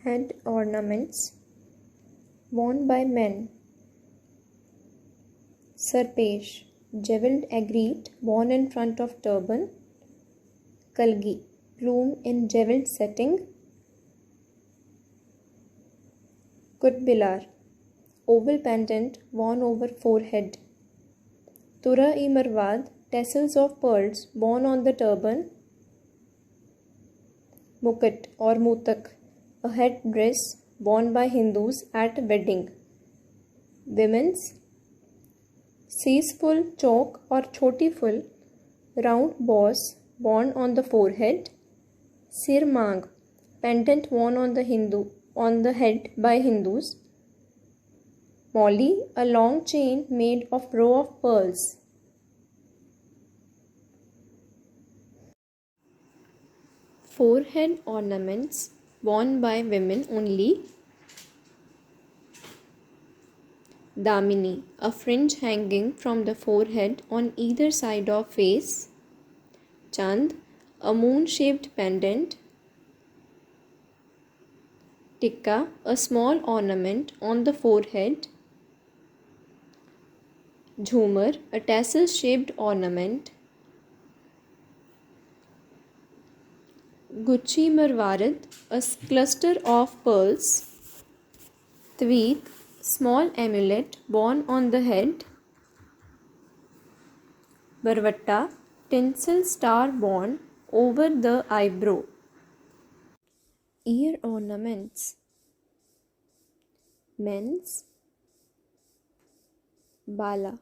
head ornaments worn by men. Sarpesh, jeweled agate worn in front of turban. Kalgi, plume in jeweled setting. Kutbilar, oval pendant worn over forehead. Tura-e-Marwad, tassels of pearls worn on the turban. Mukut or mutak, a head dress worn by Hindus at wedding. Women's seesful chok or choti full, round boss worn on the forehead. Sirmang, pendant worn on the head by Hindus. Molly, a long chain made of row of pearls. Forehead ornaments worn by women only. Damini, a fringe hanging from the forehead on either side of face. Chand, a moon-shaped pendant. Tikka, a small ornament on the forehead. Jhumar, a tassel-shaped ornament. Gucci Marwarid, a cluster of pearls. Tweed, small amulet worn on the head. Barwatta, tinsel star worn over the eyebrow. Ear ornaments. Men's Bala,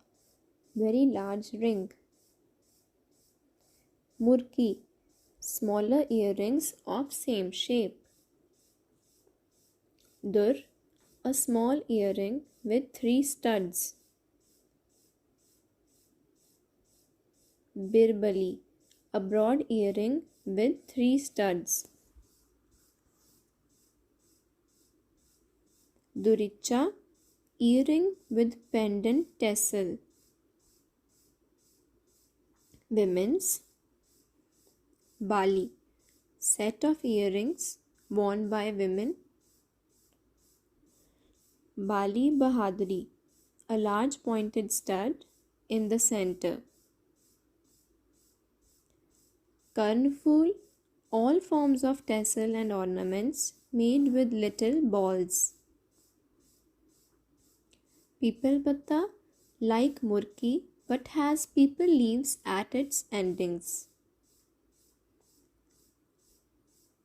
very large ring. Murki, smaller earrings of same shape. Dur, a small earring with 3 studs. Birbali, a broad earring with 3 studs. Duricha, earring with pendant tassel. Women's Bali, set of earrings worn by women. Bali Bahaduri, a large pointed stud in the center. Karnful, all forms of tassel and ornaments made with little balls. Pipal patta, like murki but has pipal leaves at its endings.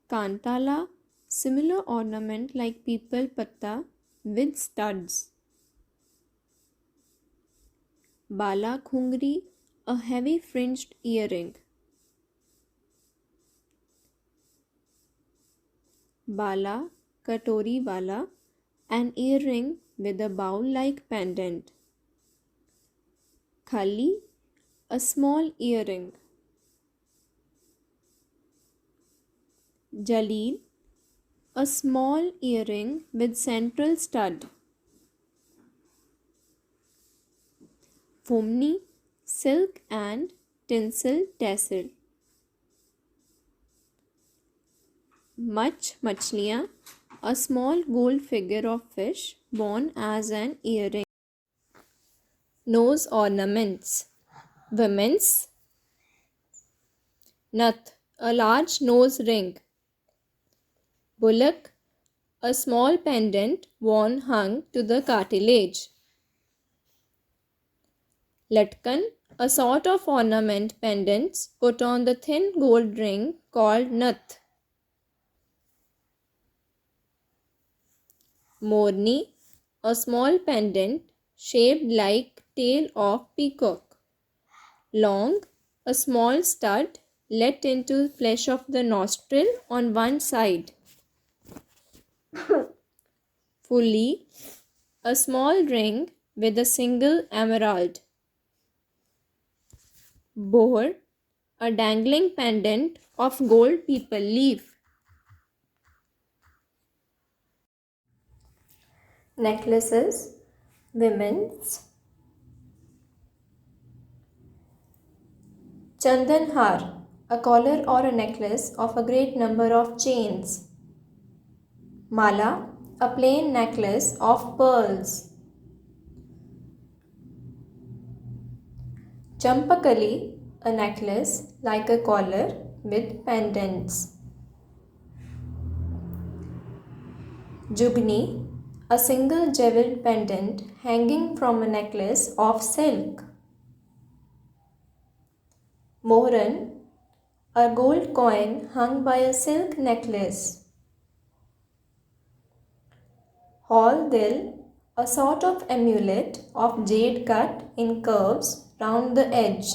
Kantala, similar ornament like pipal patta with studs. Bala khungri, a heavy fringed earring. Bala katori wala, an earring with a bowl-like pendant. Khali, a small earring. Jaleel, a small earring with central stud. Fumni, silk and tinsel tassel. Machliyan, a small gold figure of fish worn as an earring. Nose ornaments. Women's Nath, a large nose ring. Bullock, a small pendant worn hung to the cartilage. Latkan, a sort of ornament pendants put on the thin gold ring called nath. Morni, a small pendant shaped like tail of peacock. Long, a small stud let into flesh of the nostril on one side. Fully, a small ring with a single emerald. Bohr, a dangling pendant of gold peepal leaf. Necklaces, women's. Chandan har, a collar or a necklace of a great number of chains. Mala, a plain necklace of pearls. Champakali, a necklace like a collar with pendants. Jugni, a single jeweled pendant hanging from a necklace of silk. Mohran, a gold coin hung by a silk necklace. Hall Dil, a sort of amulet of jade cut in curves round the edge.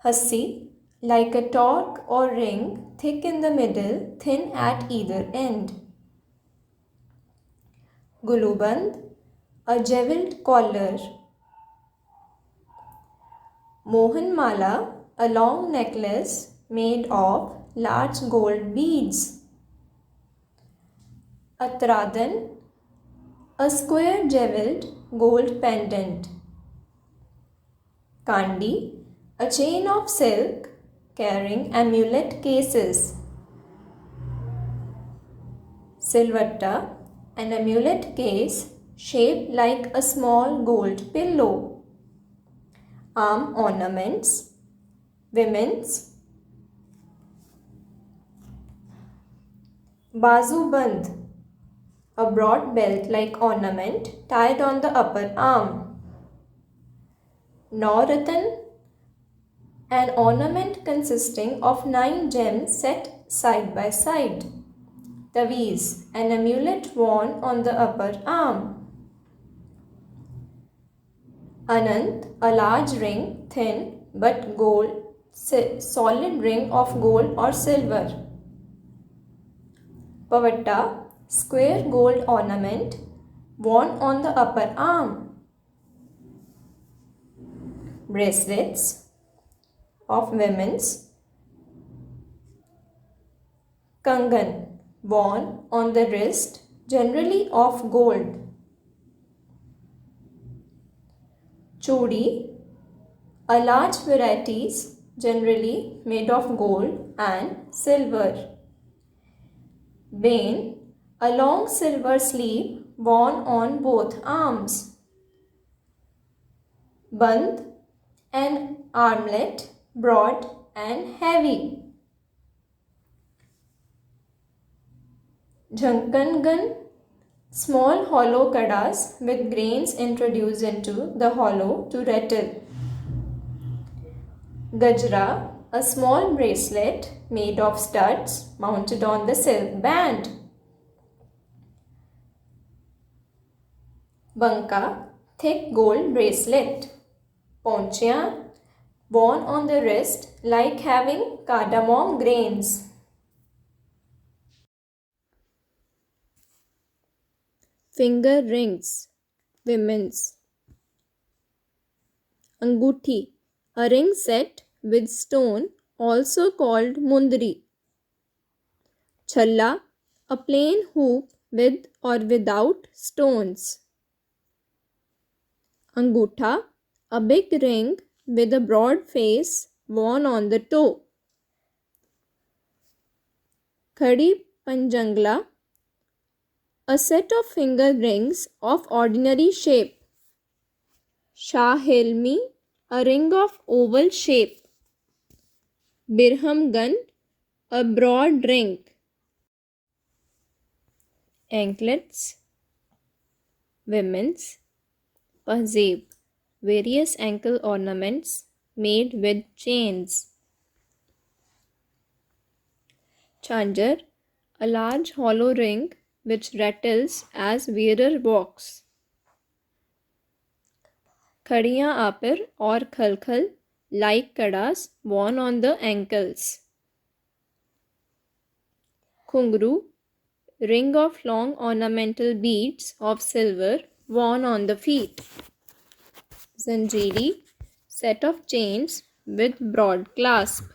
Hassi, like a torque or ring, thick in the middle, thin at either end. Guluband, a jeweled collar. Mohanmala, a long necklace made of large gold beads. Atradan, a square jeweled gold pendant. Kandi, a chain of silk carrying amulet cases. Silvatta, an amulet case shaped like a small gold pillow. Arm ornaments, women's. Bazuband, a broad belt-like ornament tied on the upper arm. Nauratan, an ornament consisting of 9 gems set side by side. Taweez, an amulet worn on the upper arm. Anant, a large ring, thin but gold, solid ring of gold or silver. Pavatta, square gold ornament worn on the upper arm. Bracelets of women's. Kangan, worn on the wrist, generally of gold. Chudi, a large varieties generally made of gold and silver. Bain, a long silver sleeve worn on both arms. Band, an armlet, broad and heavy. Jhankangan, small hollow kadas with grains introduced into the hollow to rattle. Gajra, a small bracelet made of studs mounted on the silk band. Banka, thick gold bracelet. Ponchiyan, worn on the wrist like having cardamom grains. Finger rings, women's. Anguthi, a ring set with stone also called mundri. Challa, a plain hoop with or without stones. Angutha, a big ring with a broad face worn on the toe. Khadi Panjangla, a set of finger rings of ordinary shape. Shah-Hilmi, a ring of oval shape. Birhamgan, a broad ring. Anklets, women's. Pahzeeb, various ankle ornaments made with chains. Chanjar, a large hollow ring which rattles as wearer walks. Khadiyan apar or khalkhal, like kadas worn on the ankles. Khungru, ring of long ornamental beads of silver worn on the feet. Zanjiri, set of chains with broad clasp.